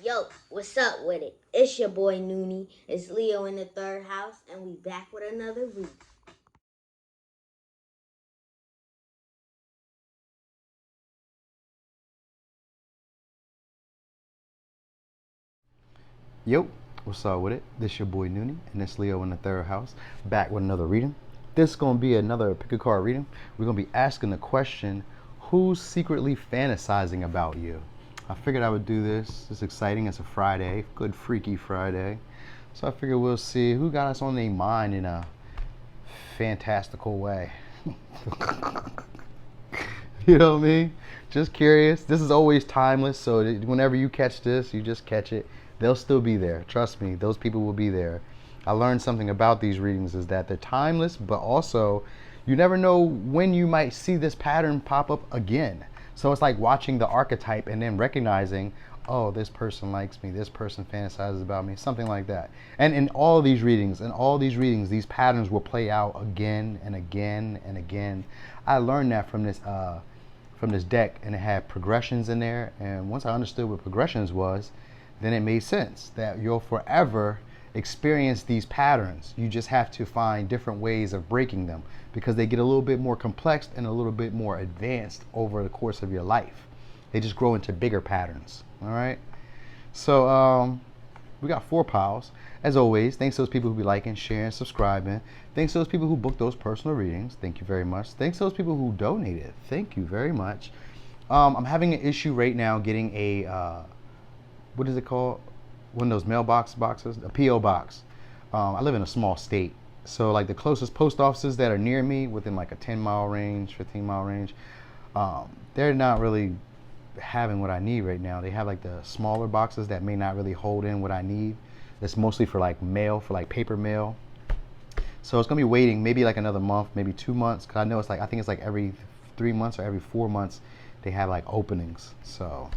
Yo, what's up with it? It's your boy Noonie. It's Leo in the third house, and we back with another read. Yo, what's up with it? This your boy Noonie, and it's Leo in the third house, back with another reading. This is gonna be another pick a card reading. We're gonna be asking the question, who's secretly fantasizing about you? I figured I would do this. It's exciting. It's a Friday, good freaky Friday. So I figured we'll see who got us on their mind in a fantastical way. You know what I mean? Just curious. This is always timeless, so whenever you catch this, you just catch it. They'll still be there. Trust me, those people will be there. I learned something about these readings is that they're timeless, but also you never know when you might see this pattern pop up again. So it's like watching the archetype and then recognizing, oh, this person likes me, this person fantasizes about me, something like that. And in all these readings, these patterns will play out again and again and again. I learned that from this deck, and it had progressions in there. And once I understood what progressions was, then it made sense that you'll forever experience these patterns. You just have to find different ways of breaking them because they get a little bit more complex and a little bit more advanced over the course of your life. They just grow into bigger patterns. All right. So we got 4 piles. As always, thanks to those people who be liking, sharing, subscribing. Thanks to those people who booked those personal readings. Thank you very much. Thanks to those people who donated. Thank you very much. I'm having an issue right now getting a, what is it called? One of those mailbox boxes, a P.O. box. I live in a small state. So like the closest post offices that are near me within like a 10-mile range, 15-mile range, they're not really having what I need right now. They have like the smaller boxes that may not really hold in what I need. It's mostly for like mail, for like paper mail. So it's gonna be waiting maybe like another month, maybe 2 months. Cause I know it's like, I think it's like every 3 months or every 4 months they have like openings. So,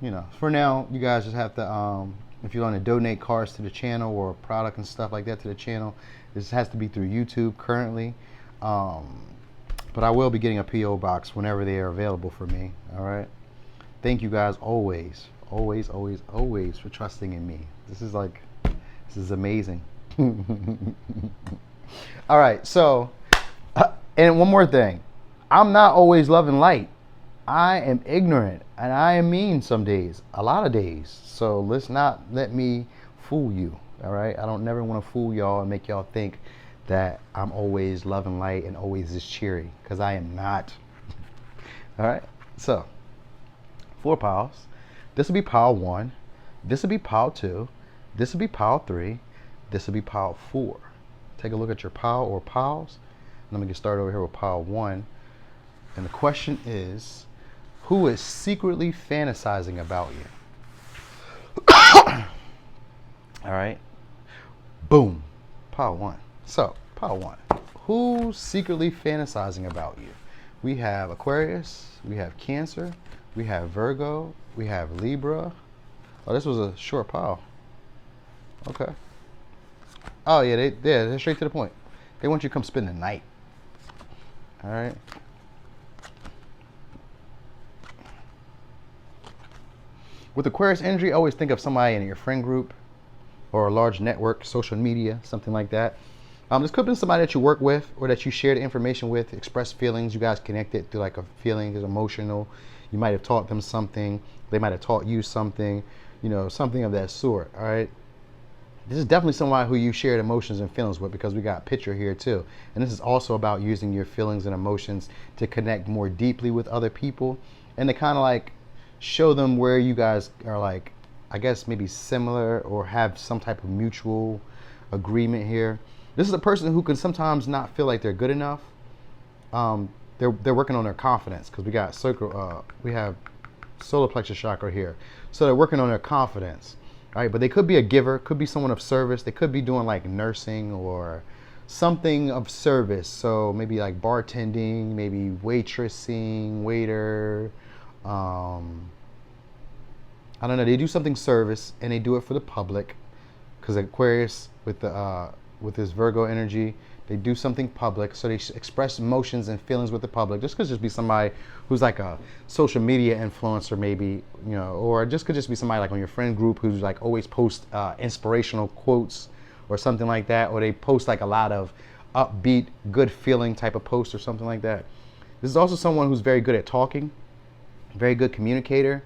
you know, for now, you guys just have to, if you want to donate cards to the channel or product and stuff like that to the channel, this has to be through YouTube currently. But I will be getting a P.O. box whenever they are available for me. All right. Thank you guys always for trusting in me. This is amazing. All right. So, and one more thing, I'm not always love and light. I am ignorant and I am mean some days, a lot of days. So let's not let me fool you. All right. I don't never want to fool y'all and make y'all think that I'm always love and light and always this cheery, because I am not. All right. So 4 piles. This will be pile 1. This will be pile 2. This will be pile 3. This will be pile 4. Take a look at your pile or piles. Let me get started over here with pile 1. And the question is, who is secretly fantasizing about you? All right. Boom. Pile 1. So, pile 1. Who's secretly fantasizing about you? We have Aquarius. We have Cancer. We have Virgo. We have Libra. Oh, this was a short pile. Okay. Oh, yeah, they're straight to the point. They want you to come spend the night. All right. With Aquarius energy, always think of somebody in your friend group or a large network, social media, something like that. This could be somebody that you work with or that you share the information with, express feelings. You guys connected through like a feeling, is emotional. You might have taught them something. They might have taught you something, you know, something of that sort. All right. This is definitely somebody who you shared emotions and feelings with, because we got a picture here too. And this is also about using your feelings and emotions to connect more deeply with other people and to kind of like show them where you guys are, like, I guess maybe similar or have some type of mutual agreement here. This is a person who can sometimes not feel like they're good enough. They're working on their confidence, because we got we have solar plexus chakra here, so they're working on their confidence. All right, but they could be a giver, could be someone of service. They could be doing like nursing or something of service. So maybe like bartending, maybe waitressing, waiter. I don't know. They do something service and they do it for the public, because Aquarius with the with this Virgo energy, They do something public, so they express emotions and feelings with the public. This could just be somebody who's like a social media influencer, maybe, or just could just be somebody like on your friend group who's like always post inspirational quotes or something like that, or they post like a lot of upbeat, good feeling type of posts or something like that. This is also someone who's very good at talking, very good communicator.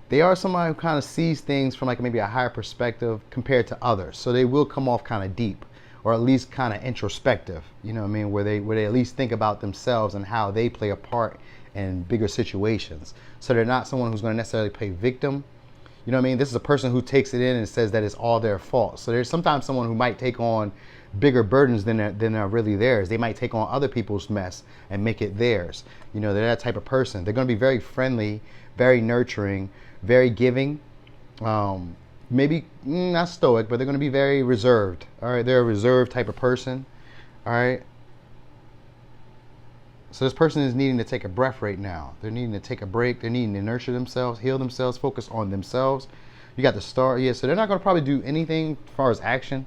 They are somebody who kind of sees things from like maybe a higher perspective compared to others. So they will come off kind of deep, or at least kind of introspective, you know what I mean, where they at least think about themselves and how they play a part in bigger situations. So they're not someone who's going to necessarily play victim. You know what I mean? This is a person who takes it in and says that it's all their fault. So there's sometimes someone who might take on bigger burdens than are really theirs. They might take on other people's mess and make it theirs. They're that type of person. They're going to be very friendly, very nurturing, very giving. Maybe not stoic, but they're going to be very reserved. All right, they're a reserved type of person. All right. So this person is needing to take a breath right now. They're needing to take a break. They're needing to nurture themselves, heal themselves, focus on themselves. You got the star. Yeah, so they're not going to probably do anything as far as action.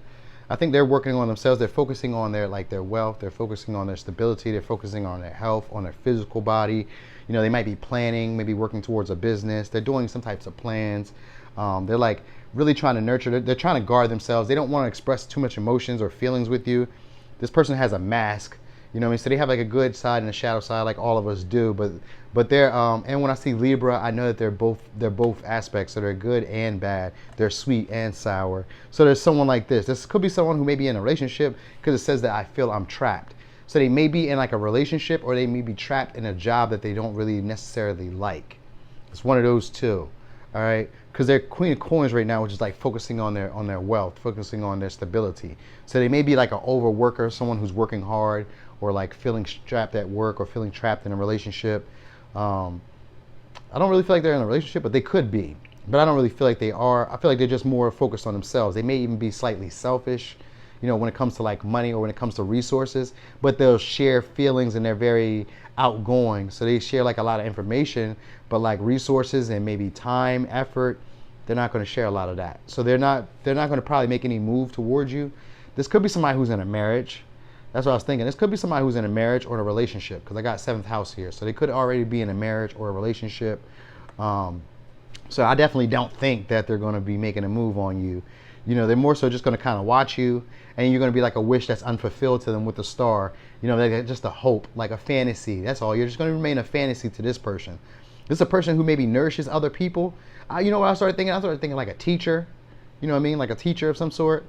I think they're working on themselves. They're focusing on their wealth. They're focusing on their stability. They're focusing on their health, on their physical body. They might be planning, maybe working towards a business. They're doing some types of plans. They're like really trying to nurture. They're trying to guard themselves. They don't want to express too much emotions or feelings with you. This person has a mask. So they have like a good side and a shadow side, like all of us do. But they're and when I see Libra, I know that they're both aspects. So they're good and bad. They're sweet and sour. So there's someone like this. This could be someone who may be in a relationship because it says that I feel I'm trapped. So they may be in like a relationship, or they may be trapped in a job that they don't really necessarily like. It's one of those two. All right, because they're Queen of Coins right now, which is like focusing on their wealth, focusing on their stability. So they may be like an overworker, someone who's working hard, or like feeling strapped at work, or feeling trapped in a relationship. I don't really feel like they're in a relationship, but they could be. But I don't really feel like they are. I feel like they're just more focused on themselves. They may even be slightly selfish, when it comes to like money or when it comes to resources, but they'll share feelings and they're very outgoing. So they share like a lot of information, but like resources and maybe time, effort, they're not going to share a lot of that. So they're not going to probably make any move towards you. This could be somebody who's in a marriage. That's what I was thinking. This could be somebody who's in a marriage or in a relationship, because I got 7th house here. So they could already be in a marriage or a relationship. So I definitely don't think that they're going to be making a move on you. They're more so just going to kind of watch you, and you're going to be like a wish that's unfulfilled to them with the star. Like just a hope, like a fantasy. That's all. You're just going to remain a fantasy to this person. This is a person who maybe nourishes other people. You know what I started thinking? I started thinking like a teacher. You know what I mean? Like a teacher of some sort.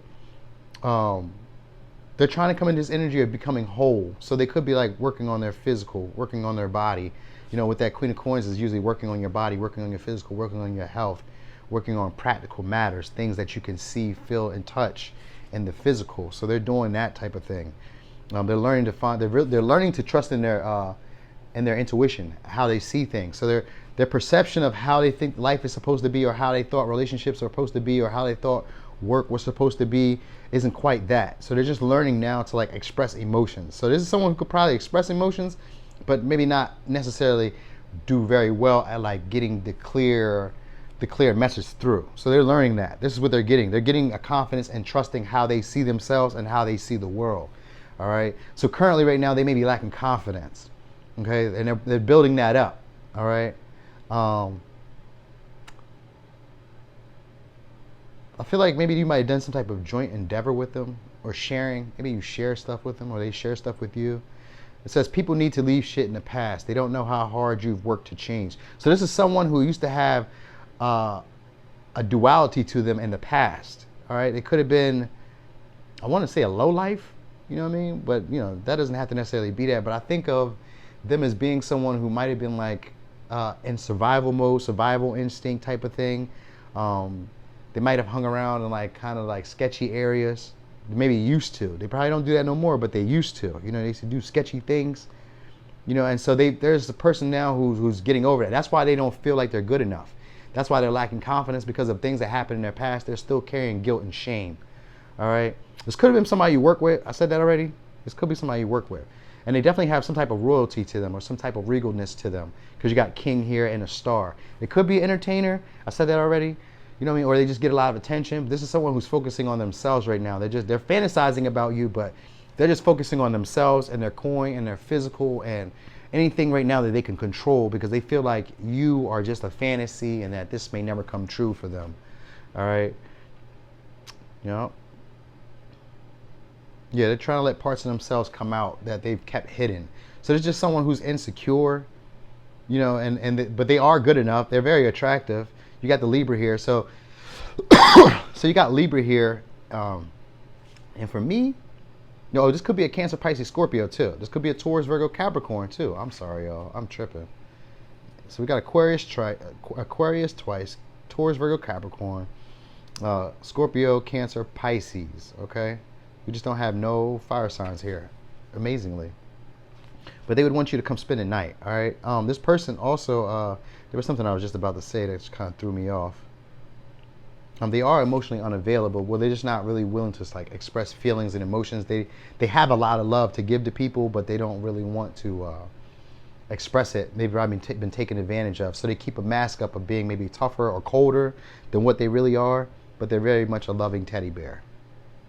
They're trying to come in this energy of becoming whole. So they could be like working on their physical, working on their body. With that Queen of Coins is usually working on your body, working on your physical, working on your health, working on practical matters, things that you can see, feel, and touch in the physical. So they're doing that type of thing. They're learning to find. They're learning to trust in their intuition, how they see things. So their perception of how they think life is supposed to be, or how they thought relationships are supposed to be, or how they thought work was supposed to be, isn't quite that. So they're just learning now to like express emotions. So this is someone who could probably express emotions, but maybe not necessarily do very well at like getting the clear message through. So they're learning that. This is what they're getting. They're getting a confidence and trusting how they see themselves and how they see the world. All right. So currently right now they may be lacking confidence. Okay. And they're building that up. All right. I feel like maybe you might have done some type of joint endeavor with them, or sharing. Maybe you share stuff with them, or they share stuff with you. It says people need to leave shit in the past. They don't know how hard you've worked to change. So this is someone who used to have a duality to them in the past. All right. It could have been, I want to say, a low life. You know what I mean? But that doesn't have to necessarily be that. But I think of them as being someone who might have been like in survival mode, survival instinct type of thing. They might have hung around in like kind of like sketchy areas. Maybe used to. They probably don't do that no more, but they used to. They used to do sketchy things. And so there's a person now who's getting over that. That's why they don't feel like they're good enough. That's why they're lacking confidence, because of things that happened in their past. They're still carrying guilt and shame. All right. This could have been somebody you work with. I said that already. This could be somebody you work with. And they definitely have some type of royalty to them, or some type of regalness to them, because you got king here and a star. It could be an entertainer. I said that already. You know what I mean? Or they just get a lot of attention. This is someone who's focusing on themselves right now. They're fantasizing about you, but They're just focusing on themselves and their coin and their physical and anything right now that they can control, because they feel like you are just a fantasy and that this may never come true for them. All right. You know. Yeah, they're trying to let parts of themselves come out that they've kept hidden. So there's just someone who's insecure, you know, but they are good enough. They're very attractive. You got the Libra here, so so you got Libra here, and for me, this could be a Cancer, Pisces, Scorpio too. This could be a Taurus, Virgo, Capricorn too. I'm sorry, y'all. I'm tripping. So we got Aquarius twice, Taurus, Virgo, Capricorn, Scorpio, Cancer, Pisces. Okay, we just don't have no fire signs here, amazingly. But they would want you to come spend the night. All right. This person also, there was something I was just about to say that just kind of threw me off. They are emotionally unavailable. Well, they're just not really willing to like express feelings and emotions. They have a lot of love to give to people, but they don't really want to express it. They've probably been taken advantage of. So they keep a mask up of being maybe tougher or colder than what they really are. But they're very much a loving teddy bear.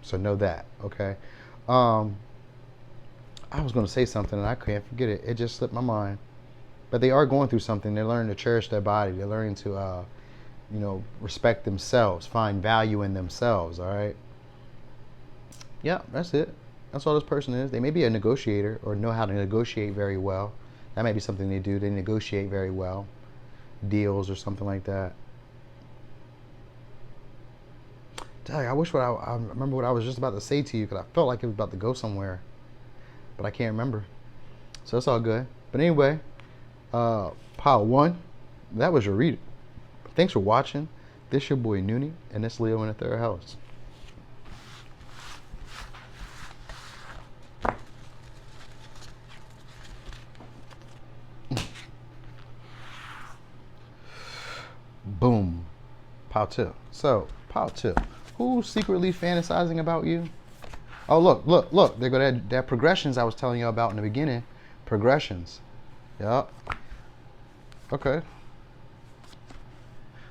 So know that, okay? I was going to say something and I can't forget it. It just slipped my mind. But they are going through something. They're learning to cherish their body. They're learning to respect themselves, find value in themselves, all right? Yeah, that's it. That's all this person is. They may be a negotiator or know how to negotiate very well. That may be something they do. They negotiate very well. Deals or something like that. Dang, I wish I remember what I was just about to say to you, because I felt like it was about to go somewhere. But I can't remember. So it's all good. But anyway, pile 1, that was your reading. Thanks for watching. This your boy Noonie, and this Leo in the 3rd house. Boom. Pile 2. So, pile 2. Who's secretly fantasizing about you? Oh, look. They go that progressions I was telling you about in the beginning. Progressions. Yup. Okay.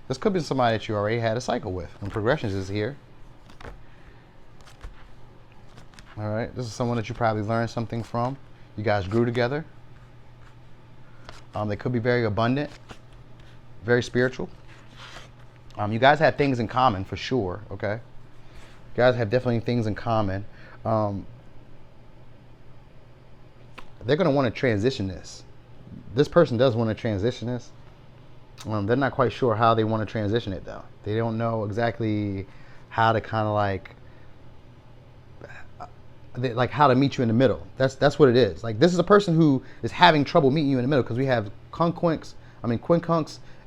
This could be somebody that you already had a cycle with, and progressions is here. All right. This is someone that you probably learned something from. You guys grew together. They could be very abundant, very spiritual. You guys have things in common for sure. Okay. You guys have definitely things in common. They're going to want to transition this. This person does want to transition this. They're not quite sure how they want to transition it, though. They don't know exactly how to kind of like how to meet you in the middle. That's what it is. Like, this is a person who is having trouble meeting you in the middle, because we have quincunx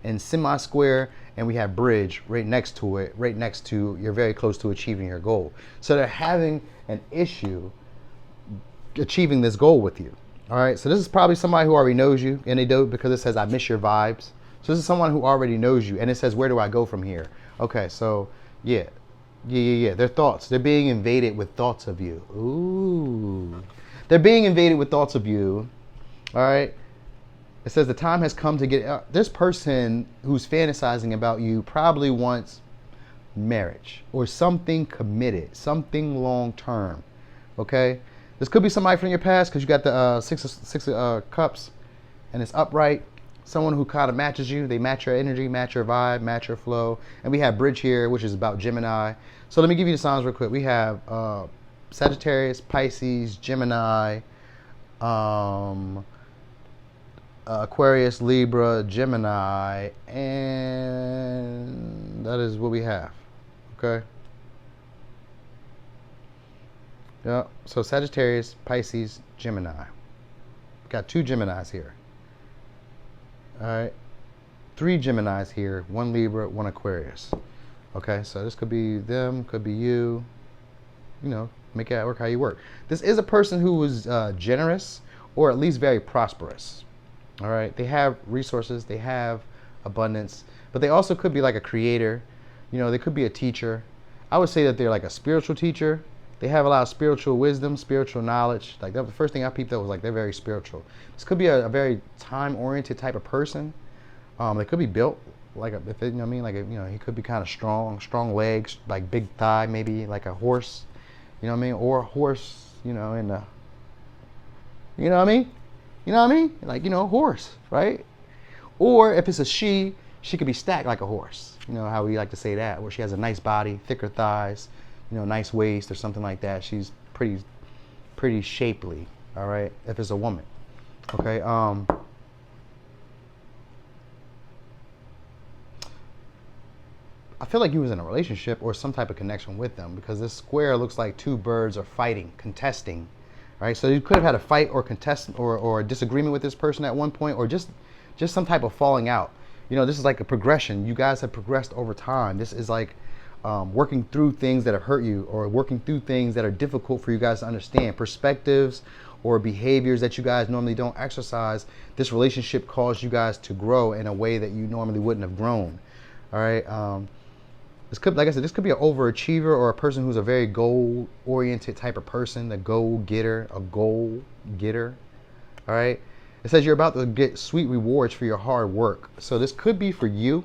and semi-square, and we have bridge right next to it, right next to, you're very close to achieving your goal. So they're having an issue achieving this goal with you. All right, so this is probably somebody who already knows you, and they do, because it says, I miss your vibes. So this is someone who already knows you, and it says, where do I go from here? Okay, so yeah. Their thoughts. They're being invaded with thoughts of you. Ooh. They're being invaded with thoughts of you. All right. It says the time has come to get... this person who's fantasizing about you probably wants marriage or something committed, something long-term. Okay? This could be somebody from your past, because you got the six of cups, and it's upright. Someone who kind of matches you. They match your energy, match your vibe, match your flow. And we have bridge here, which is about Gemini. So let me give you the signs real quick. We have Sagittarius, Pisces, Gemini, Aquarius, Libra, Gemini, and that is what we have. Okay? Yeah. So Sagittarius, Pisces, Gemini. Got 2 Geminis here. All right, 3 Geminis here, 1 Libra, 1 Aquarius. Okay, so this could be them, could be you. Make it work how you work. This is a person who is generous, or at least very prosperous. All right, they have resources, they have abundance, but they also could be like a creator. They could be a teacher. I would say that they're like a spiritual teacher. They have a lot of spiritual wisdom, spiritual knowledge. Like, that was the first thing I peeped out, was like, they're very spiritual. This could be a very time-oriented type of person. They could be built like he could be kind of strong legs, like big thigh, maybe like a horse. Or a horse in the, you know what I mean? You know what I mean? Like, horse, right? Or if it's a she could be stacked like a horse. You know how we like to say that, where she has a nice body, thicker thighs, nice waist or something like that. She's pretty shapely, all right, if it's a woman. Okay, I feel like you was in a relationship or some type of connection with them, because this square looks like two birds are fighting, contesting. Right? So you could have had a fight or contest or a disagreement with this person at one point, or just some type of falling out. This is like a progression. You guys have progressed over time. This is like working through things that have hurt you, or working through things that are difficult for you guys to understand, perspectives or behaviors that you guys normally don't exercise. This relationship caused you guys to grow in a way that you normally wouldn't have grown. All right. This could, like I said, this could be an overachiever or a person who's a very goal-oriented type of person, a goal-getter. All right. It says you're about to get sweet rewards for your hard work. So this could be for you,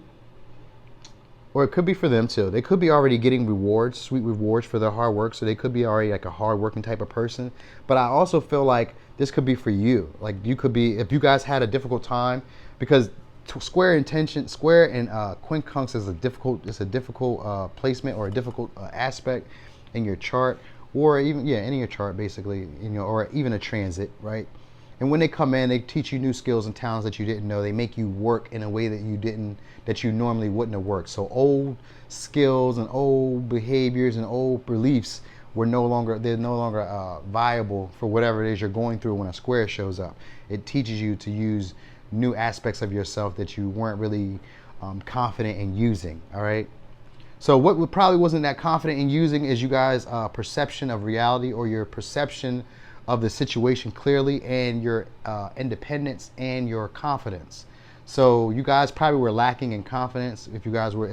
or it could be for them too. They could be already getting rewards, sweet rewards for their hard work. So they could be already like a hard-working type of person. But I also feel like this could be for you. Like you could be, if you guys had a difficult time, because square and quincunx is a difficult placement, or a difficult aspect in your chart, or even in your chart basically, or even a transit, right? And when they come in, they teach you new skills and talents that you didn't know. They make you work in a way that you normally wouldn't have worked. So old skills and old behaviors and old beliefs they're no longer viable for whatever it is you're going through when a square shows up. It teaches you to use new aspects of yourself that you weren't really confident in using. All right. So what probably wasn't that confident in using is you guys' perception of reality, or your perception of the situation clearly, and your independence and your confidence. So you guys probably were lacking in confidence. If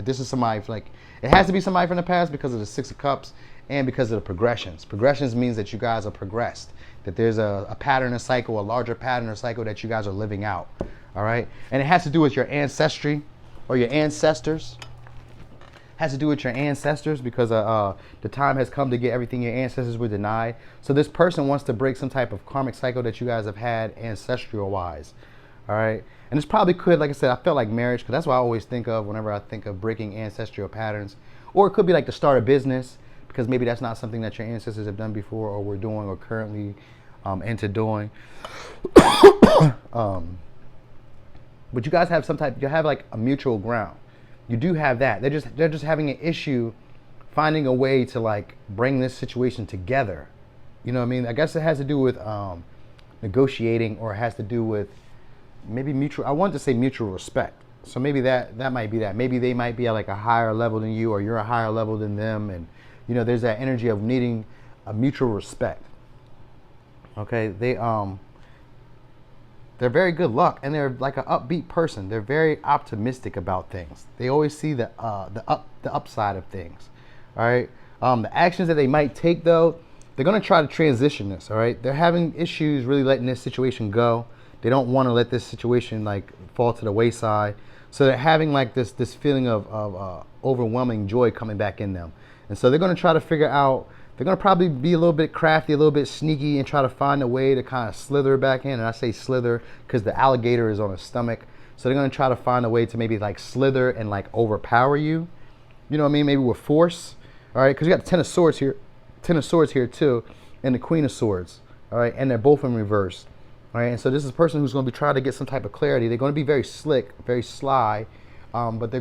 this is somebody, like, it has to be somebody from the past, because of the Six of Cups and because of the progressions. Progressions means that you guys are progressed, that there's a pattern, a cycle, a larger pattern or cycle that you guys are living out. All right. And it has to do with your ancestry or your ancestors. Has to do with your ancestors, because the time has come to get everything your ancestors were denied. So this person wants to break some type of karmic cycle that you guys have had ancestral wise. All right. And this probably could, like I said, I felt like marriage, because that's what I always think of whenever I think of breaking ancestral patterns. Or it could be like to start a business, because maybe that's not something that your ancestors have done before, or were doing, or currently into doing. But you guys have you have like a mutual ground. You do have that. They're just having an issue finding a way to like bring this situation together. You know what I mean? I guess it has to do with negotiating, or it has to do with maybe mutual. I want to say mutual respect. So maybe that might be that. Maybe they might be at like a higher level than you, or you're a higher level than them, and there's that energy of needing a mutual respect. Okay, they're very good luck, and they're like an upbeat person. They're very optimistic about things. They always see the upside of things. All right. The actions that they might take, though, they're going to try to transition this. All right. They're having issues really letting this situation go. They don't want to let this situation like fall to the wayside. So they're having like this feeling of overwhelming joy coming back in them. And so they're going to try to figure out, they're going to probably be a little bit crafty, a little bit sneaky, and try to find a way to kind of slither back in. And I say slither because the alligator is on his stomach. So they're going to try to find a way to maybe like slither and like overpower you. You know what I mean? Maybe with force. All right. Because you got the Ten of Swords here too. And the Queen of Swords. All right. And they're both in reverse. All right. And so this is a person who's going to be trying to get some type of clarity. They're going to be very slick, very sly. But they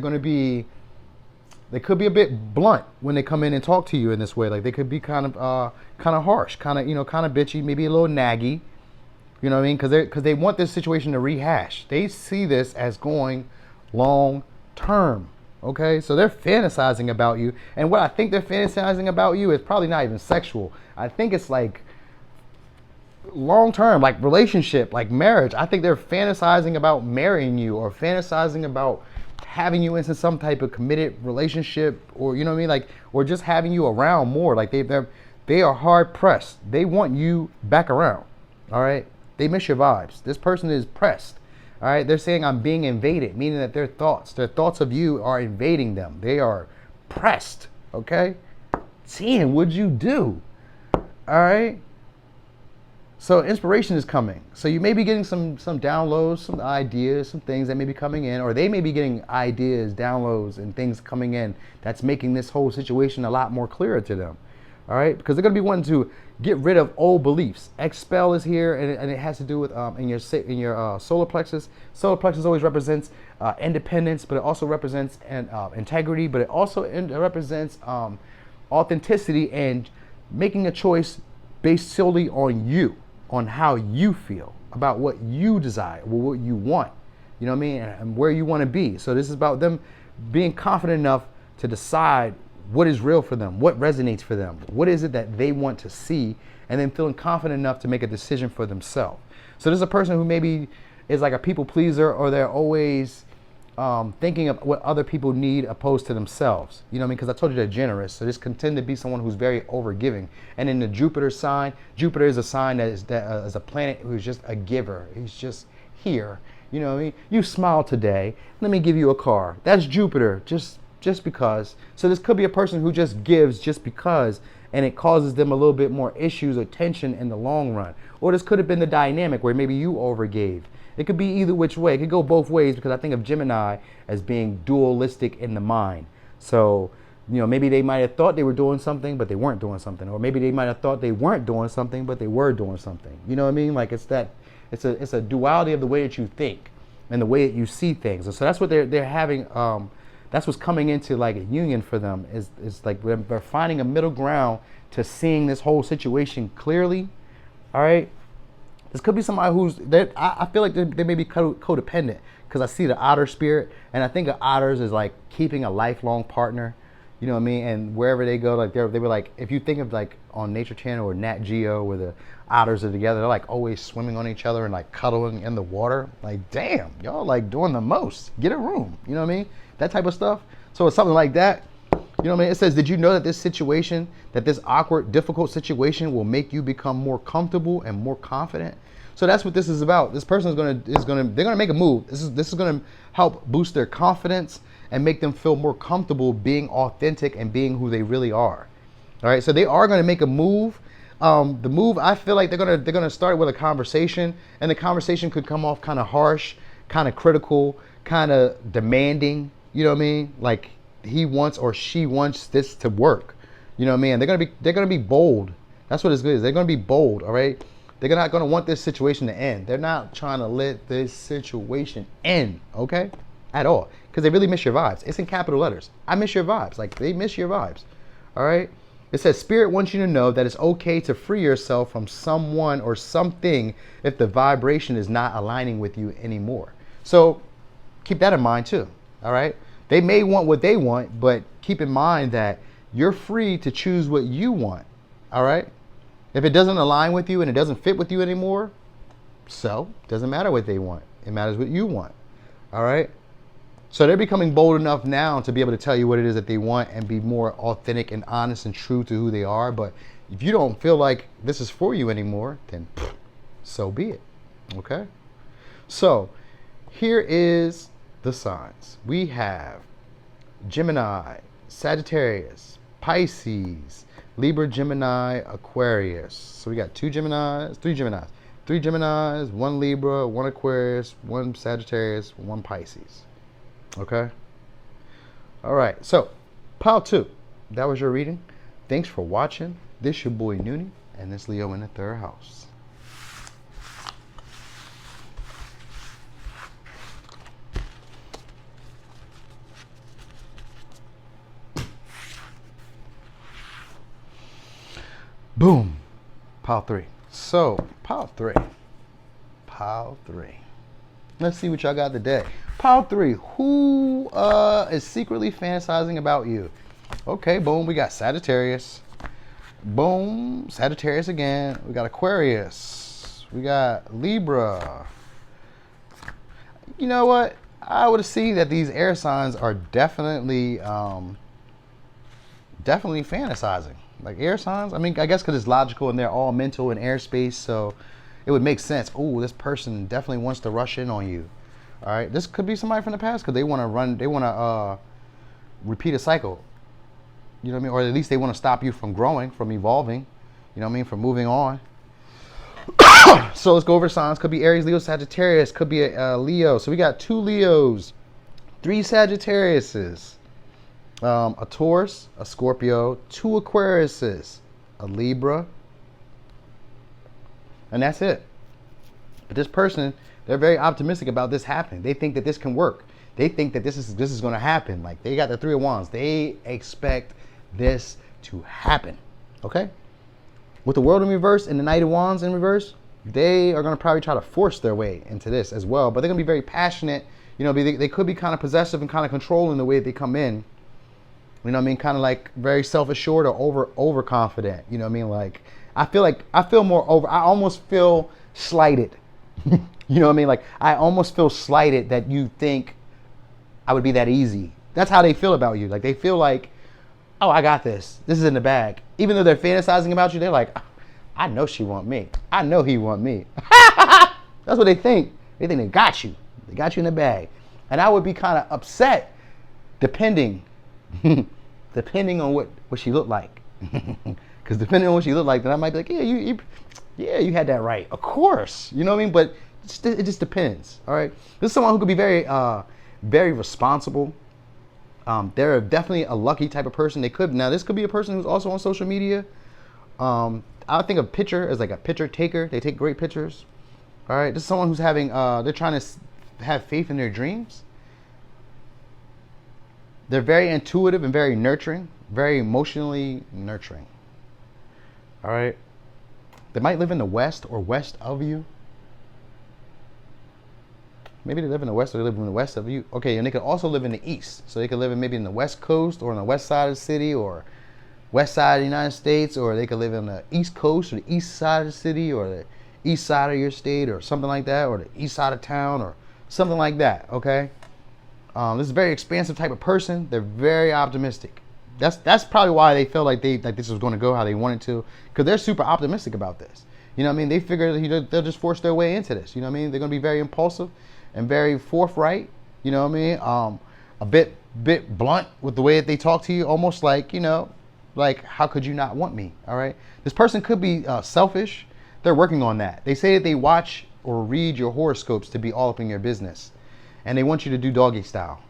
could be a bit blunt when they come in and talk to you in this way. Like they could be kind of harsh, kind of bitchy, maybe a little naggy. You know what I mean? Because they want this situation to rehash. They see this as going long term. Okay, so they're fantasizing about you, and what I think they're fantasizing about you is probably not even sexual. I think it's like long term, like relationship, like marriage. I think they're fantasizing about marrying you, or fantasizing about having you into some type of committed relationship, or you know what I mean, like, or just having you around more. Like they are hard pressed. They want you back around. All right, they miss your vibes. This person is pressed. All right, they're saying I'm being invaded, meaning that their thoughts of you are invading them. They are pressed. Okay, Damn, what'd you do? All right. So inspiration is coming. So you may be getting some downloads, some ideas, some things that may be coming in, or they may be getting ideas, downloads, and things coming in that's making this whole situation a lot more clearer to them. All right, because they're going to be wanting to get rid of old beliefs. Expel is here, and it has to do with in your solar plexus. Solar plexus always represents independence, but it also represents integrity, but it also represents authenticity and making a choice based solely on you, on how you feel about what you desire, what you want. You know what I mean, and where you want to be. So this is about them being confident enough to decide what is real for them, what resonates for them, what is it that they want to see, and then feeling confident enough to make a decision for themselves. So there's a person who maybe is like a people pleaser, or they're always thinking of what other people need opposed to themselves. You know what I mean? Because I told you they're generous. So this can tend to be someone who's very overgiving. And in the Jupiter sign, Jupiter is a sign that is a planet who's just a giver. He's just here. You know what I mean? You smile today. Let me give you a car. That's Jupiter. Just because. So this could be a person who just gives just because, and it causes them a little bit more issues or tension in the long run. Or this could have been the dynamic where maybe you overgave. It could be either which way. It could go both ways, because I think of Gemini as being dualistic in the mind. So, you know, maybe they might have thought they were doing something, but they weren't doing something. Or maybe they might have thought they weren't doing something, but they were doing something. You know what I mean? Like it's a duality of the way that you think and the way that you see things. And so that's what they're having. That's what's coming into like a union for them, is like they're finding a middle ground to seeing this whole situation clearly. All right. This could be somebody who's, I feel like they may be codependent, because I see the otter spirit, and I think of otters as like keeping a lifelong partner. You know what I mean? And wherever they go, like they were like, if you think of like on Nature Channel or Nat Geo, where the otters are together, they're like always swimming on each other and like cuddling in the water. Like, damn, y'all like doing the most. Get a room. You know what I mean? That type of stuff. So it's something like that. You know what I mean? It says, did you know that this awkward, difficult situation will make you become more comfortable and more confident? So that's what this is about. This person they're gonna make a move. This is gonna help boost their confidence and make them feel more comfortable being authentic and being who they really are. All right. So they are gonna make a move. The move, I feel like they're gonna start with a conversation, and the conversation could come off kind of harsh, kind of critical, kind of demanding. You know what I mean? Like he wants or she wants this to work. You know what I mean? They're gonna be bold. That's what it's good. They're gonna be bold. All right. They're not gonna want this situation to end. They're not trying to let this situation end. Okay, at all, because they really miss your vibes. It's in capital letters. I miss your vibes. Like they miss your vibes. All right. It says Spirit wants you to know that it's okay to free yourself from someone or something if the vibration is not aligning with you anymore. So keep that in mind too. All right. They may want what they want, but keep in mind that you're free to choose what you want. All right. If it doesn't align with you and it doesn't fit with you anymore, so it doesn't matter what they want. It matters what you want. All right. So they're becoming bold enough now to be able to tell you what it is that they want and be more authentic and honest and true to who they are. But if you don't feel like this is for you anymore, then so be it. Okay. So here is the signs. We have Gemini, Sagittarius, Pisces, Libra, Gemini, Aquarius. So we got three Geminis, one Libra, one Aquarius, one Sagittarius, one Pisces. Okay. All right. So pile 2. That was your reading. Thanks for watching. This your boy Noonie, and this Leo in the 3rd house. Boom. Pile 3. So, pile 3. Let's see what y'all got today. Pile 3. Who is secretly fantasizing about you? Okay, boom. We got Sagittarius. Boom. Sagittarius again. We got Aquarius. We got Libra. You know what? I would see that these air signs are definitely fantasizing. Like air signs, I mean, I guess because it's logical and they're all mental in airspace, so it would make sense. Oh, this person definitely wants to rush in on you. All right, this could be somebody from the past because they want to repeat a cycle. You know what I mean? Or at least they want to stop you from growing, from evolving. You know what I mean? From moving on. So let's go over signs. Could be Aries, Leo, Sagittarius. Could be a Leo. So we got 2 Leos, 3 Sagittariuses, a Taurus, a Scorpio, 2 Aquariuses, a Libra, and that's it. But this person, they're very optimistic about this happening. They think that this can work. They think that this is going to happen. Like, they got the 3 of Wands. They expect this to happen. Okay? With the World in reverse and the Knight of Wands in reverse, they are going to probably try to force their way into this as well. But they're going to be very passionate. You know, they could be kind of possessive and kind of controlling the way they come in. You know what I mean? Kind of like very self-assured or overconfident. You know what I mean? Like, I feel more over. I almost feel slighted. You know what I mean? Like, I almost feel slighted that you think I would be that easy. That's how they feel about you. Like, they feel like, oh, I got this. This is in the bag. Even though they're fantasizing about you, they're like, I know she want me. I know he want me. That's what they think. They think they got you. They got you in the bag. And I would be kind of upset depending on what she looked like. Because depending on what she looked like, then I might be like, yeah, you had that right. Of course. You know what I mean? But it just depends. All right. This is someone who could be very, very responsible. They're definitely a lucky type of person. This could be a person who's also on social media. I think a picture as like a picture taker. They take great pictures. All right. This is someone who's having, they're trying to have faith in their dreams. They're very intuitive and very nurturing, very emotionally nurturing. All right. They might live in the west or west of you. Maybe they live in the west or they live in the west of you. Okay, and they could also live in the east. So they could live maybe in the west coast or on the west side of the city or west side of the United States, or they could live on the east coast or the east side of the city or the east side of your state or something like that, or the east side of town or something like that, okay? This is a very expansive type of person. They're very optimistic. That's probably why they felt like this was going to go how they wanted to, because they're super optimistic about this. You know what I mean? They figure they'll just force their way into this. You know what I mean? They're going to be very impulsive and very forthright. You know what I mean? A bit blunt with the way that they talk to you, almost like, you know, like, how could you not want me? All right. This person could be selfish. They're working on that. They say that they watch or read your horoscopes to be all up in your business, and they want you to do doggy style.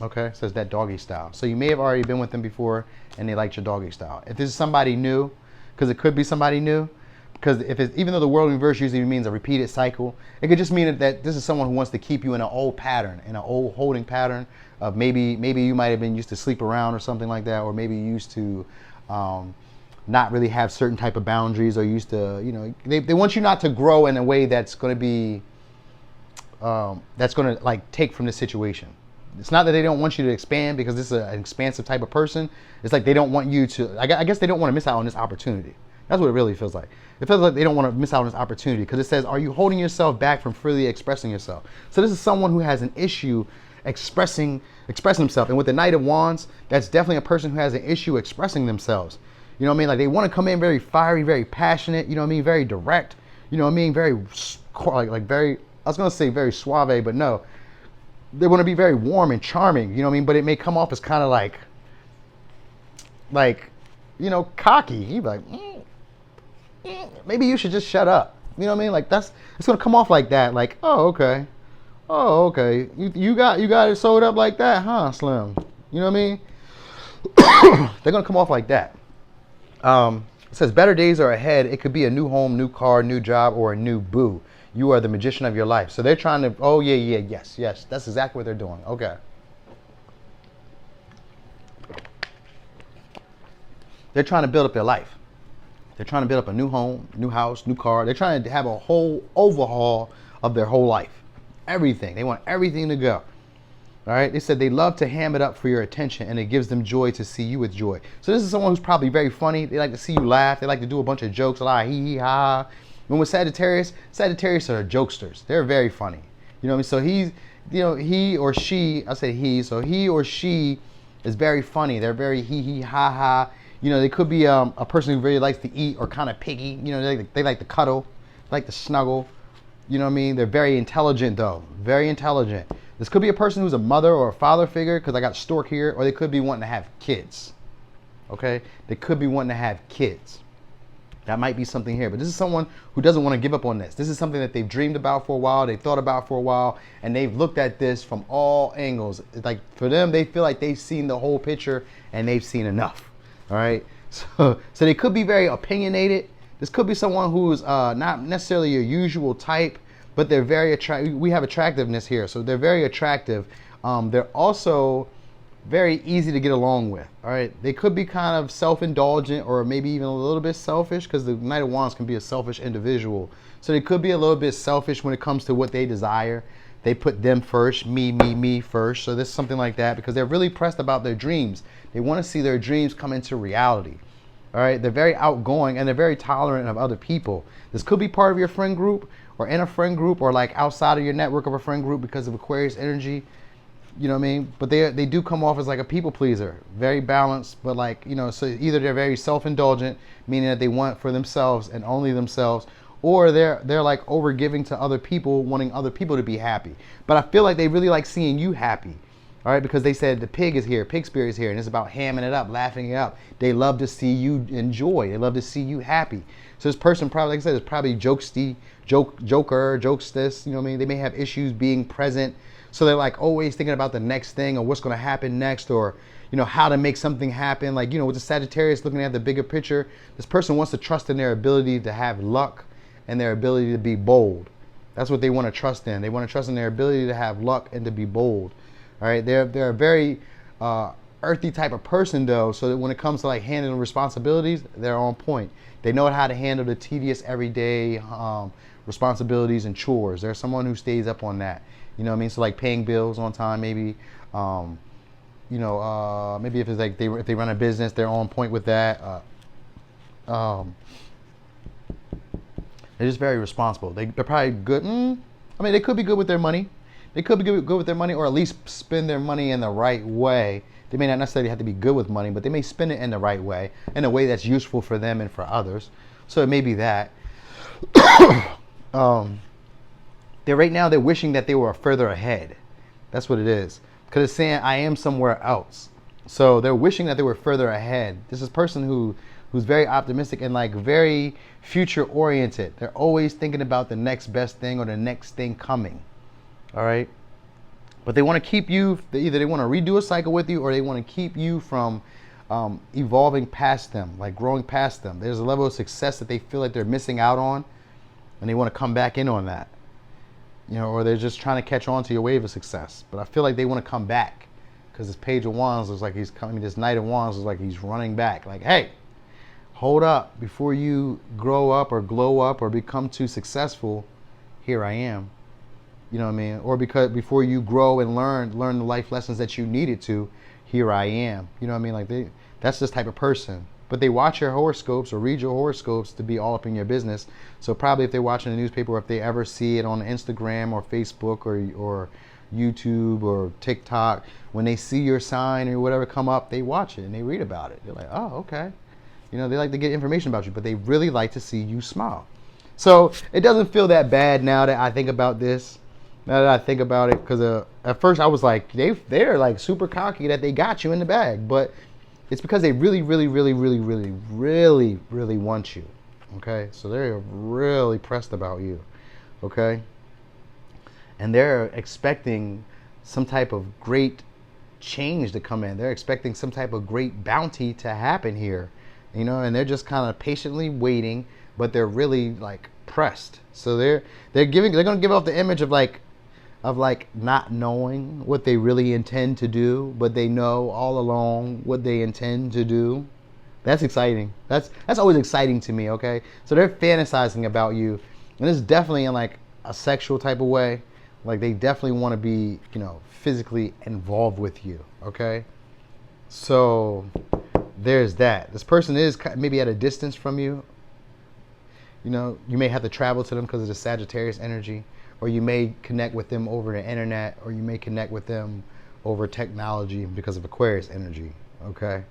Okay, says that doggy style. So you may have already been with them before and they liked your doggy style. If this is somebody new, because it could be somebody new, because even though the world in reverse usually means a repeated cycle, it could just mean that this is someone who wants to keep you in an old pattern, in an old holding pattern of maybe you might have been used to sleep around or something like that, or maybe you used to not really have certain type of boundaries, or used to, you know, they want you not to grow in a way that's going to be, that's going to like take from the situation. It's not that they don't want you to expand, because this is an expansive type of person. It's like they don't want you to, I guess they don't want to miss out on this opportunity. That's what it really feels like. It feels like they don't want to miss out on this opportunity, because it says, are you holding yourself back from freely expressing yourself? So this is someone who has an issue expressing themselves. And with the Knight of Wands, that's definitely a person who has an issue expressing themselves. You know what I mean? Like, they want to come in very fiery, very passionate, you know what I mean? Very direct, you know what I mean? Very, like very, I was going to say very suave, but no. They want to be very warm and charming, you know what I mean? But it may come off as kind of like, you know, cocky. You'd be like, maybe you should just shut up. You know what I mean? Like, it's going to come off like that. Like, oh, okay. Oh, okay. You got it sewed up like that, huh, Slim? You know what I mean? They're going to come off like that. It says better days are ahead. It could be a new home, new car, new job, or a new boo. You are the magician of your life. So they're trying to, oh, yeah, yes. That's exactly what they're doing. Okay. They're trying to build up their life. They're trying to build up a new home, new house, new car. They're trying to have a whole overhaul of their whole life. Everything. They want everything to go. All right. They said they love to ham it up for your attention, and it gives them joy to see you with joy. So this is someone who's probably very funny. They like to see you laugh. They like to do a bunch of jokes, a lot of hee hee ha. When with Sagittarius are jokesters. They're very funny. You know what I mean? So he or she, I say he, so he or she is very funny. They're very hee hee ha ha. You know, they could be a person who really likes to eat, or kind of piggy. You know, they like to cuddle, like to snuggle. You know what I mean? They're very intelligent, though. Very intelligent. This could be a person who's a mother or a father figure, because I got stork here, or they could be wanting to have kids. Okay? They could be wanting to have kids. That might be something here, but this is someone who doesn't want to give up on this. This is something that they've dreamed about for a while, they've thought about for a while, and they've looked at this from all angles. It's like for them, they feel like they've seen the whole picture and they've seen enough. All right, so they could be very opinionated. This could be someone who's not necessarily your usual type, but they're very attractive. We have attractiveness here, so they're very attractive. They're also very easy to get along with. All right, they could be kind of self-indulgent or maybe even a little bit selfish, because the Knight of Wands can be a selfish individual. So they could be a little bit selfish when it comes to what they desire. They put them first, me first. So this is something like that, because they're really pressed about their dreams. They want to see their dreams come into reality. All right, they're very outgoing and they're very tolerant of other people. This could be part of your friend group or in a friend group or like outside of your network of a friend group because of Aquarius energy. You know what I mean? But they do come off as like a people pleaser, very balanced, but like, you know, so either they're very self-indulgent, meaning that they want for themselves and only themselves, or they're like over giving to other people, wanting other people to be happy. But I feel like they really like seeing you happy. All right, because they said the pig is here, pig spirit is here, and it's about hamming it up, laughing it up. They love to see you enjoy. They love to see you happy. So this person probably, like I said, is probably joker, jokes this, you know what I mean? They may have issues being present. So they're like always thinking about the next thing or what's going to happen next, or, you know, how to make something happen. Like, you know, with the Sagittarius looking at the bigger picture, this person wants to trust in their ability to have luck and their ability to be bold. That's what they want to trust in. They want to trust in their ability to have luck and to be bold. All right, they're a very earthy type of person though, so that when it comes to like handling responsibilities, they're on point. They know how to handle the tedious everyday responsibilities and chores. They're someone who stays up on that. You know what I mean? So like paying bills on time, maybe. Maybe if it's like if they run a business, they're on point with that. They're just very responsible. They're probably good. I mean, they could be good with their money. They could be good with their money, or at least spend their money in the right way. They may not necessarily have to be good with money, but they may spend it in the right way, in a way that's useful for them and for others. So it may be that. Right now they're wishing that they were further ahead. That's what it is. Because it's saying I am somewhere else. So they're wishing that they were further ahead. This is a person who's very optimistic and like very future oriented. They're always thinking about the next best thing or the next thing coming. All right, but they want to keep you. Either they want to redo a cycle with you, or they want to keep you from evolving past them, like growing past them. There's a level of success that they feel like they're missing out on, and they want to come back in on that. You know, or they're just trying to catch on to your wave of success. But I feel like they want to come back, because this Page of Wands looks like he's coming. This Knight of Wands looks like he's running back. Like, hey, hold up, before you grow up or glow up or become too successful, here I am. You know what I mean? Or because before you grow and learn the life lessons that you needed to, here I am. You know what I mean? Like that's this type of person. But they watch your horoscopes or read your horoscopes to be all up in your business. So probably if they're watching the newspaper, or if they ever see it on Instagram or Facebook or YouTube or TikTok, when they see your sign or whatever come up, they watch it and they read about it. They're like, oh, okay. You know, they like to get information about you, but they really like to see you smile. So it doesn't feel that bad now that I think about this. Now that I think about it, because at first I was like, they're like super cocky that they got you in the bag, but it's because they really, really, really, really, really, really, really want you. Okay, so they're really pressed about you. Okay, and they're expecting some type of great change to come in. They're expecting some type of great bounty to happen here, you know, and they're just kind of patiently waiting, but they're really like pressed. So they're going to give off the image of like not knowing what they really intend to do, but they know all along what they intend to do. That's exciting. That's always exciting to me, okay? So they're fantasizing about you, and it's definitely in like a sexual type of way. Like they definitely want to be, you know, physically involved with you, okay? So there's that. This person is maybe at a distance from you. You know, you may have to travel to them because of the Sagittarius energy. Or you may connect with them over the internet, or you may connect with them over technology because of Aquarius energy, okay?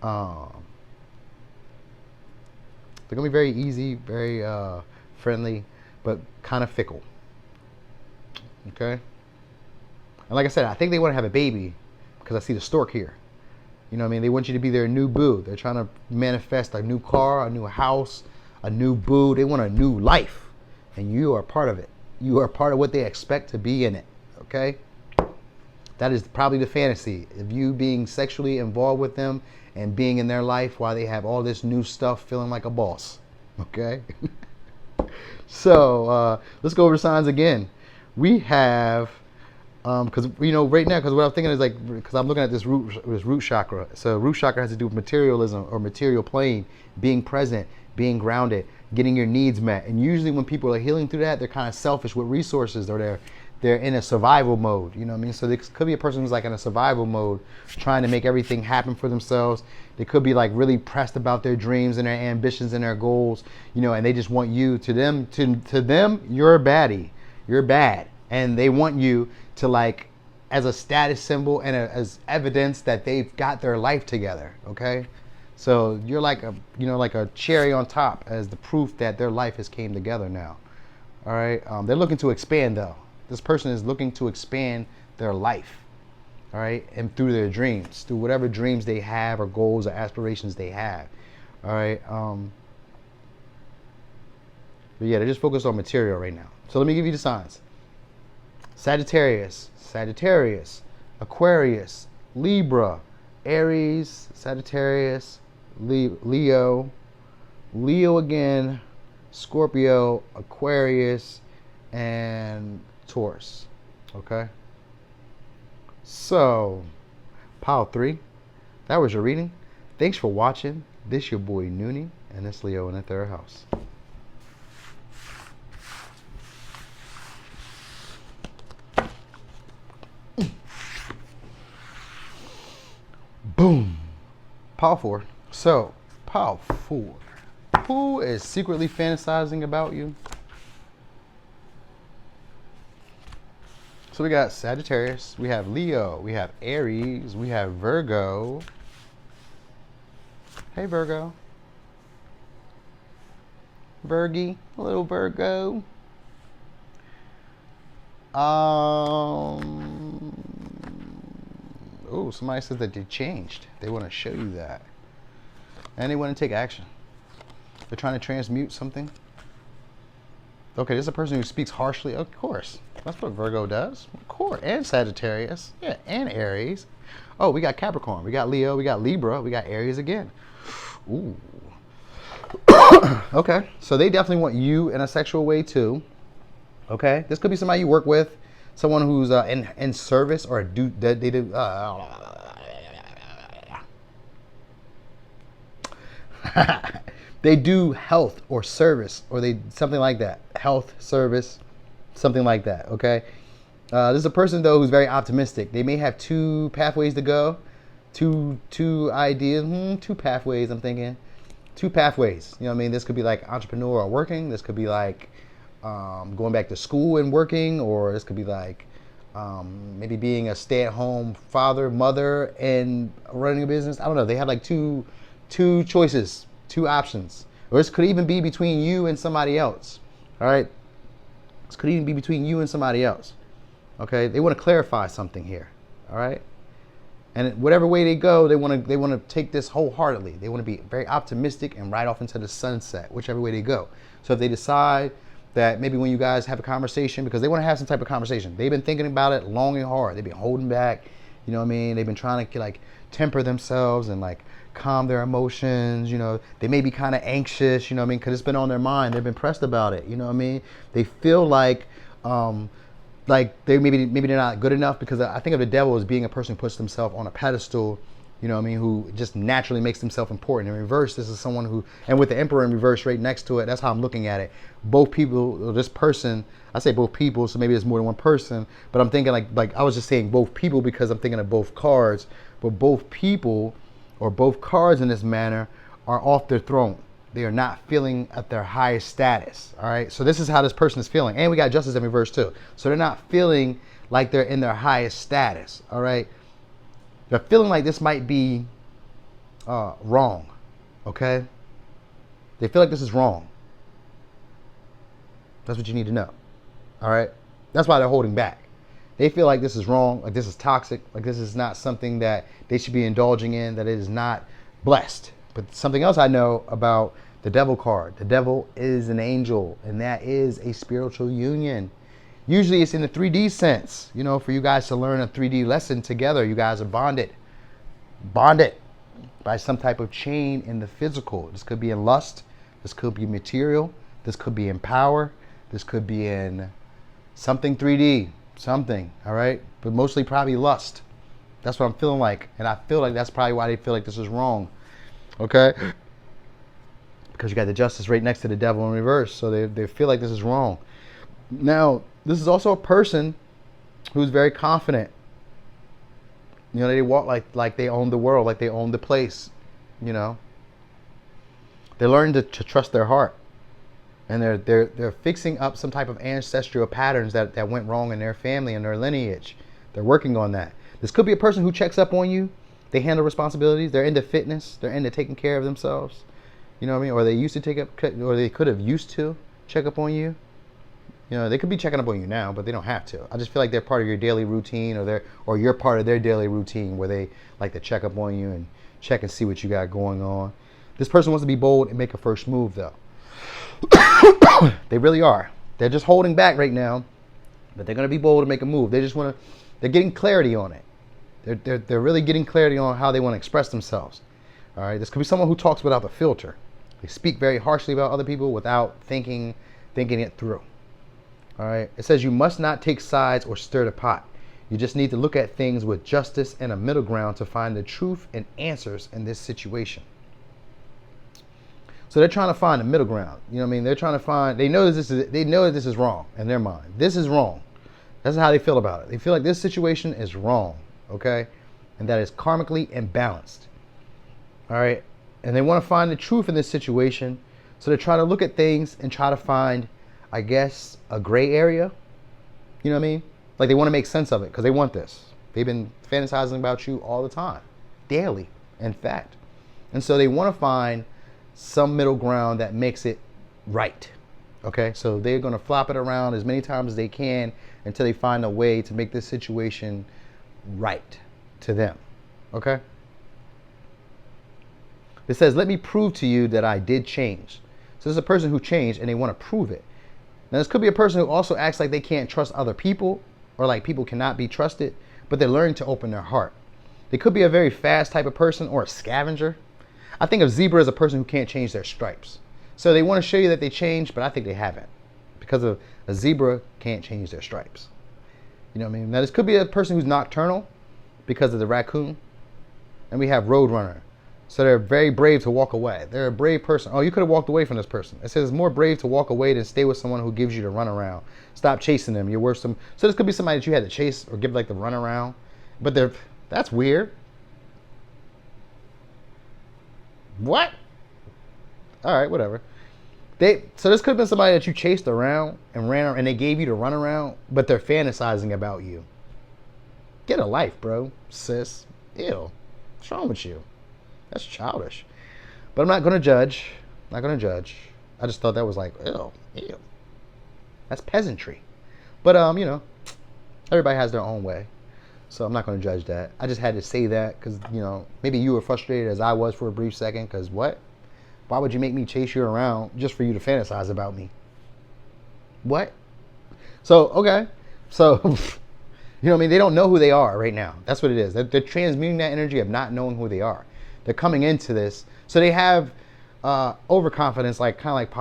They're going to be very easy, very friendly, but kind of fickle, okay? And like I said, I think they want to have a baby because I see the stork here. You know what I mean? They want you to be their new boo. They're trying to manifest a new car, a new house, a new boo. They want a new life. And you are part of it. You are part of what they expect to be in it. Okay? That is probably the fantasy of you being sexually involved with them and being in their life while they have all this new stuff, feeling like a boss. Okay? So let's go over the signs again. We have, because right now, because what I'm thinking is like, because I'm looking at this root chakra. So root chakra has to do with materialism or material plane, being present, being grounded, getting your needs met. And usually when people are healing through that, they're kind of selfish with resources, or they're in a survival mode. You know what I mean? So this could be a person who's like in a survival mode, trying to make everything happen for themselves. They could be like really pressed about their dreams and their ambitions and their goals, and they just want you to them, you're a baddie. You're bad. And they want you to, like, as a status symbol and as evidence that they've got their life together. Okay? So you're like a cherry on top as the proof that their life has came together now. All right? They're looking to expand though. This person is looking to expand their life, all right, and through their dreams, through whatever dreams they have or goals or aspirations they have, all right. But yeah, they're just focused on material right now. So let me give you the signs: Sagittarius, Aquarius, Libra, Aries, Sagittarius, Leo again, Scorpio, Aquarius, and Taurus. Okay, so pile 3, that was your reading. Thanks for watching. This your boy Noonie, and it's Leo in the 3rd house. Boom. Pile 4. So pile 4, who is secretly fantasizing about you? So we got Sagittarius, we have Leo, we have Aries, we have Virgo. Hey Virgo. Virgie, little Virgo. Oh, somebody said that they changed. They want to show you that. And they want to take action. They're trying to transmute something. Okay, this is a person who speaks harshly. Of course. That's what Virgo does. Of course. And Sagittarius. Yeah, and Aries. Oh, we got Capricorn. We got Leo. We got Libra. We got Aries again. Ooh. Okay, so they definitely want you in a sexual way too. Okay, this could be somebody you work with, someone who's in service or they do. They do health or service, or they something like that. Health, service, something like that. Okay. This is a person though who's very optimistic. They may have 2 pathways to go, two ideas, 2 pathways. I'm thinking 2 pathways. You know what I mean? This could be like entrepreneur or working. This could be like going back to school and working, or this could be like maybe being a stay-at-home father, mother, and running a business. I don't know. They have like two choices, 2 options. Or this could even be between you and somebody else. All right? This could even be between you and somebody else. Okay? They want to clarify something here. All right? And whatever way they go, they want to take this wholeheartedly. They want to be very optimistic and ride off into the sunset, whichever way they go. So if they decide that maybe when you guys have a conversation, because they want to have some type of conversation, they've been thinking about it long and hard. They've been holding back. You know what I mean? They've been trying to like temper themselves and like calm their emotions. You know, they may be kind of anxious. You know what I mean? Because it's been on their mind. They've been pressed about it. You know what I mean? They feel like they maybe they're not good enough, because I think of the devil as being a person who puts themselves on a pedestal, you know what I mean, who just naturally makes himself important. In reverse, this is someone who, and with the emperor in reverse right next to it, that's how I'm looking at it. Both people, or this person, I say both people, so maybe there's more than one person, but I'm thinking like I was just saying both people because I'm thinking of both cards, but both people or both cards in this manner are off their throne. They are not feeling at their highest status. All right. So this is how this person is feeling. And we got justice in reverse too. So they're not feeling like they're in their highest status. All right. They're feeling like this might be wrong. Okay. They feel like this is wrong. That's what you need to know. All right. That's why they're holding back. They feel like this is wrong, like this is toxic, like this is not something that they should be indulging in, that it is not blessed. But something else I know about the devil card, the devil is an angel, and that is a spiritual union. Usually it's in the 3D sense, for you guys to learn a 3D lesson together. You guys are bonded by some type of chain in the physical. This could be in lust, this could be material, this could be in power, this could be in something 3D, something, all right? But mostly probably lust. That's what I'm feeling like. And I feel like that's probably why they feel like this is wrong, okay? Because you got the justice right next to the devil in reverse. So they feel like this is wrong. Now, this is also a person who's very confident. They walk like they own the world, like they own the place, They learn to trust their heart. And they're fixing up some type of ancestral patterns that went wrong in their family and their lineage. They're working on that. This could be a person who checks up on you. They handle responsibilities. They're into fitness. They're into taking care of themselves. You know what I mean? Or they used to or they could have used to check up on you. They could be checking up on you now, but they don't have to. I just feel like they're part of your daily routine, or you're part of their daily routine, where they like to check up on you and check and see what you got going on. This person wants to be bold and make a first move, though. They really are. They're just holding back right now, but they're going to be bold and make a move. They're getting clarity on it. They're really getting clarity on how they want to express themselves. All right. This could be someone who talks without a filter. They speak very harshly about other people without thinking it through. All right. It says you must not take sides or stir the pot. You just need to look at things with justice and a middle ground to find the truth and answers in this situation. So they're trying to find a middle ground. They're trying to find. They know that this is wrong in their mind. This is wrong. That's how they feel about it. They feel like this situation is wrong, okay, and that is karmically imbalanced. All right, and they want to find the truth in this situation. So they try to look at things and try to find, I guess, a gray area. You know what I mean? Like they want to make sense of it because they want this. They've been fantasizing about you all the time, daily, in fact, and so they want to find some middle ground that makes it right. Okay, so they're going to flop it around as many times as they can until they find a way to make this situation right to them. Okay, it says, let me prove to you that I did change. So there's a person who changed and they want to prove it. Now this could be a person who also acts like they can't trust other people, or like people cannot be trusted, but they're learning to open their heart. They could be a very fast type of person or a scavenger. I think of zebra as a person who can't change their stripes. So they want to show you that they changed, but I think they haven't. Because a zebra can't change their stripes. You know what I mean? Now this could be a person who's nocturnal because of the raccoon. And we have roadrunner. So they're very brave to walk away. They're a brave person. Oh, you could have walked away from this person. It says it's more brave to walk away than stay with someone who gives you the runaround. Stop chasing them. You're worth some. So this could be somebody that you had to chase or give like the runaround. But that's weird. What? All right, whatever. So this could have been somebody that you chased around and ran around, and they gave you the runaround, but they're fantasizing about you. Get a life, bro, sis. Ew. What's wrong with you? That's childish. But I'm not gonna judge. Not gonna judge. I just thought that was like, ew. That's peasantry. But everybody has their own way. So I'm not going to judge that. I just had to say that because, maybe you were frustrated as I was for a brief second. Because what? Why would you make me chase you around just for you to fantasize about me? What? So, okay. So, they don't know who they are right now. That's what it is. They're transmuting that energy of not knowing who they are. They're coming into this. So they have overconfidence, like kind of like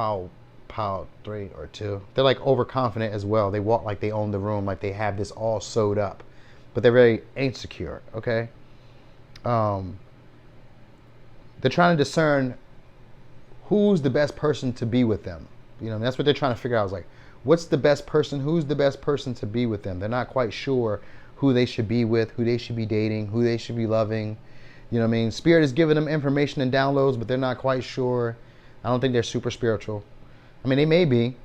Pile 3 or 2. They're like overconfident as well. They walk like they own the room, like they have this all sewed up. But they're very insecure, okay? They're trying to discern who's the best person to be with them. That's what they're trying to figure out. I was like, what's the best person? Who's the best person to be with them? They're not quite sure who they should be with, who they should be dating, who they should be loving. You know what I mean? Spirit is giving them information and downloads, but they're not quite sure. I don't think they're super spiritual. I mean, they may be,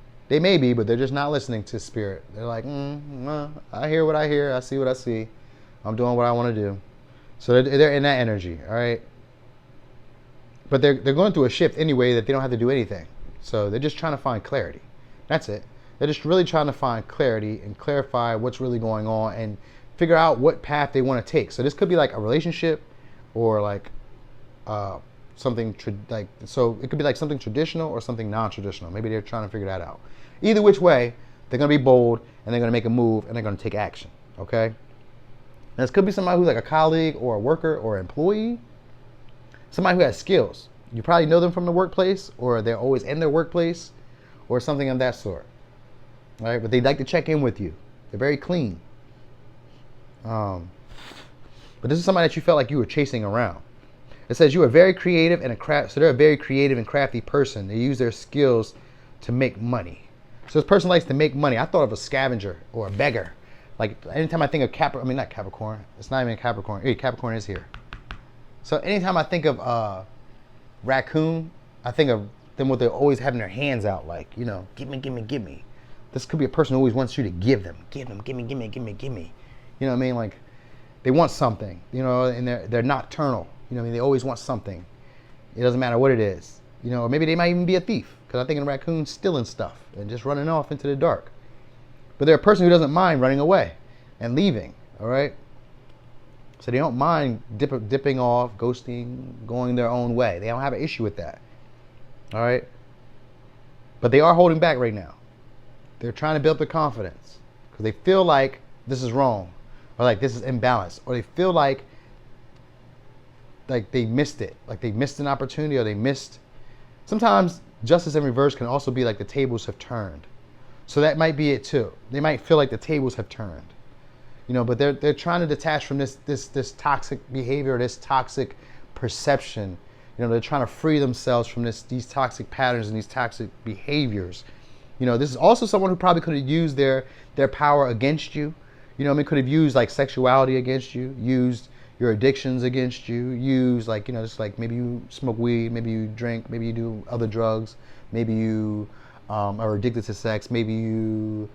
but they're just not listening to spirit. They're like, I hear what I hear. I see what I see. I'm doing what I want to do. So they're in that energy, all right? But they're going through a shift anyway that they don't have to do anything. So they're just trying to find clarity. That's it. They're just really trying to find clarity and clarify what's really going on and figure out what path they want to take. So this could be like a relationship, or like something so it could be like something traditional or something non-traditional. Maybe they're trying to figure that out. Either which way, they're going to be bold and they're going to make a move and they're going to take action. Okay. And this could be somebody who's like a colleague or a worker or employee, somebody who has skills. You probably know them from the workplace, or they're always in their workplace, or something of that sort. All right, but they like to check in with you. They're very clean. But this is somebody that you felt like you were chasing around. It says you are very creative and so they're a very creative and crafty person. They use their skills to make money. So this person likes to make money. I thought of a scavenger or a beggar. Like anytime I think of not Capricorn. It's not even Capricorn. Hey, Capricorn is here. So anytime I think of raccoon, I think of them with they're always having their hands out, like, give me, give me, give me. This could be a person who always wants you to give them, give me, give me, give me, give me. You know what I mean? Like they want something, and they're nocturnal. You know what I mean? They always want something. It doesn't matter what it is. Or maybe they might even be a thief, because I think of raccoons stealing stuff and just running off into the dark. But they're a person who doesn't mind running away and leaving, all right? So they don't mind dipping off, ghosting, going their own way. They don't have an issue with that, all right? But they are holding back right now. They're trying to build their confidence because they feel like this is wrong, or like this is imbalanced, or they feel like they missed it, like they missed an opportunity, or they missed. Sometimes justice in reverse can also be like the tables have turned. So that might be it too. They might feel like the tables have turned, but they're trying to detach from this toxic behavior, this toxic perception. They're trying to free themselves from these toxic patterns and these toxic behaviors. This is also someone who probably could have used their power against you. Could have used like sexuality against you, used your addictions against you, used just like maybe you smoke weed, maybe you drink, maybe you do other drugs, maybe you are addicted to sex, maybe you,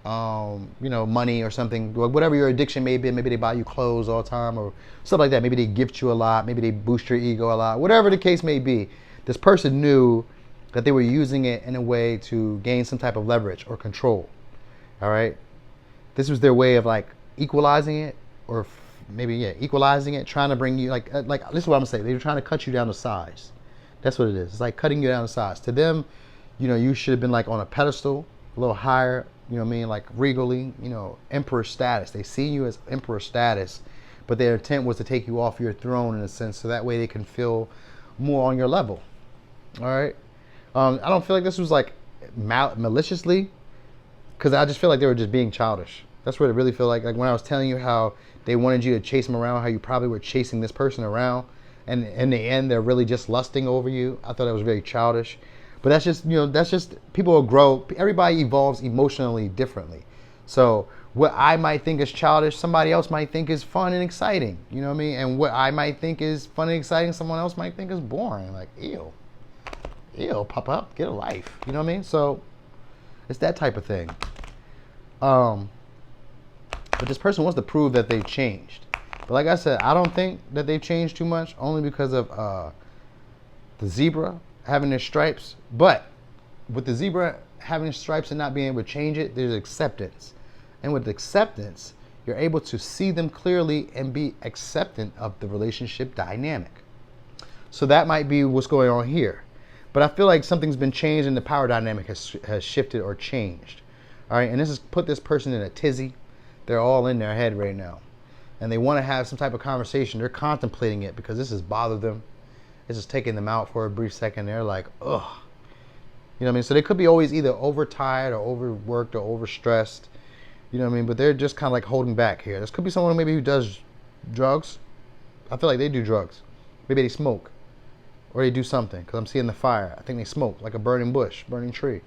money or something, whatever your addiction may be. Maybe they buy you clothes all the time or stuff like that. Maybe they gift you a lot. Maybe they boost your ego a lot. Whatever the case may be, this person knew that they were using it in a way to gain some type of leverage or control. All right. This was their way of like equalizing it, or equalizing it, trying to bring you like this is what I'm saying. They were trying to cut you down to size. That's what it is. It's like cutting you down to size. To them, you should have been like on a pedestal, a little higher, like regally, emperor status. They see you as emperor status, but their intent was to take you off your throne in a sense, so that way they can feel more on your level. All right. I don't feel like this was like maliciously, because I just feel like they were just being childish. That's what it really felt like. Like when I was telling you how they wanted you to chase them around, how you probably were chasing this person around, and in the end they're really just lusting over you. I thought that was very childish. But that's just people will grow. Everybody evolves emotionally differently. So what I might think is childish, somebody else might think is fun and exciting. You know what I mean? And what I might think is fun and exciting, someone else might think is boring. Like, ew, pop up, get a life. You know what I mean? So it's that type of thing. But this person wants to prove that they've changed. But like I said, I don't think that they've changed too much, only because of the zebra having their stripes. But with the zebra having stripes and not being able to change it, there's acceptance. And with acceptance, you're able to see them clearly and be acceptant of the relationship dynamic. So that might be what's going on here. But I feel like something's been changed and the power dynamic has shifted or changed. All right, and this has put this person in a tizzy. They're all in their head right now. And they want to have some type of conversation. They're contemplating it because this has bothered them. This is taking them out for a brief second. They're like, ugh. You know what I mean? So they could be always either overtired or overworked or overstressed. You know what I mean? But they're just kind of like holding back here. This could be someone maybe who does drugs. I feel like they do drugs. Maybe they smoke. Or they do something, because I'm seeing the fire. I think they smoke, like a burning bush, burning tree.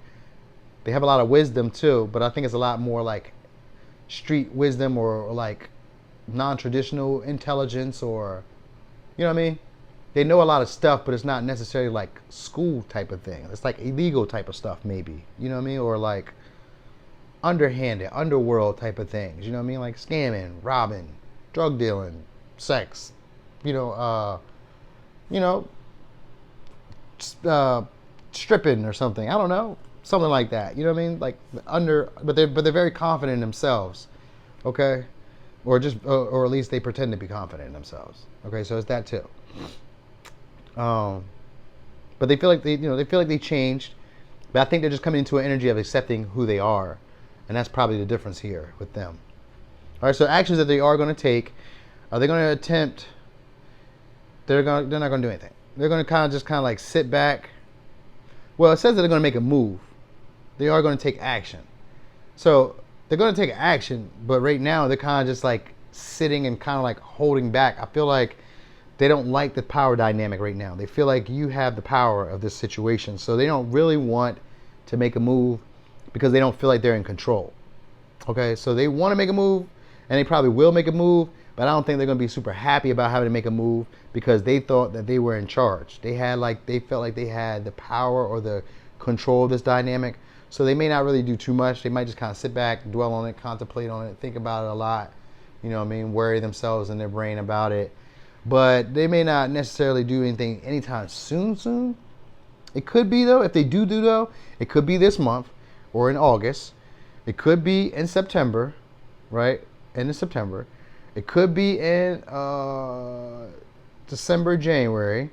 They have a lot of wisdom too, but I think it's a lot more like street wisdom or like non-traditional intelligence, or, you know what I mean? They know a lot of stuff, but it's not necessarily like school type of thing. It's like illegal type of stuff maybe, you know what I mean? Or like underhanded, underworld type of things, you know what I mean? Like scamming, robbing, drug dealing, sex, stripping or something. I don't know. something like that. You know what I mean? Like but they're very confident in themselves. Okay, or at least they pretend to be confident in themselves. Okay, so it's that too. Um, but they feel like they feel like they changed. But I think they're just coming into an energy of accepting who they are, and that's probably the difference here with them. All right, so actions that they are going to take, are they going to attempt? They're not going to do anything. They're going to kind of like sit back. Well, it says that they're going to make a move. They are going to take action. So they're going to take action, but right now they're kind of just like sitting and kind of like holding back. I feel like they don't like the power dynamic right now. They feel like you have the power of this situation. So they don't really want to make a move because they don't feel like they're in control. Okay, so they want to make a move and they probably will make a move, but I don't think they're going to be super happy about having to make a move because they thought that they were in charge. They felt like they had the power or the control of this dynamic. So they may not really do too much. They might just kind of sit back, dwell on it, contemplate on it, think about it a lot. You know what I mean? Worry themselves in their brain about it. But they may not necessarily do anything anytime soon. It could be though, if they do though, it could be this month or in August. It could be in September, right? End of September. It could be in December, January,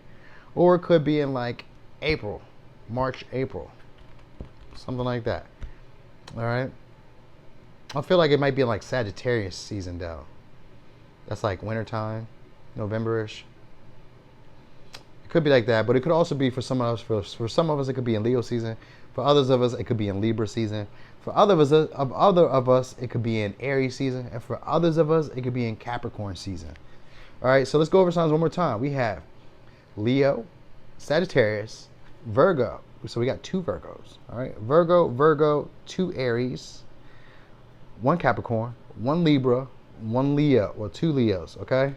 or it could be in like April, March, April, something like that. All right. I feel like it might be like Sagittarius season though. That's like wintertime, November-ish. It could be like that, but it could also be for some of us. For some of us, it could be in Leo season. For others of us, it could be in Libra season. For other of us, it could be in Aries season, and for others of us, it could be in Capricorn season. All right, so let's go over signs one more time. We have Leo, Sagittarius, Virgo. So we got 2 Virgos. All right, Virgo, 2 Aries, 1 Capricorn, 1 Libra, 1 Leo. Well, 2 Leos. Okay.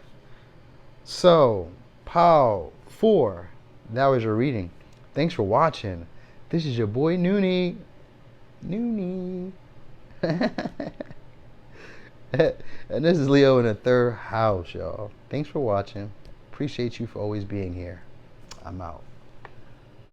So, Paul 4. That was your reading. Thanks for watching. This is your boy Noonie. And this is Leo in the 3rd house, y'all. Thanks for watching. Appreciate you for always being here. I'm out.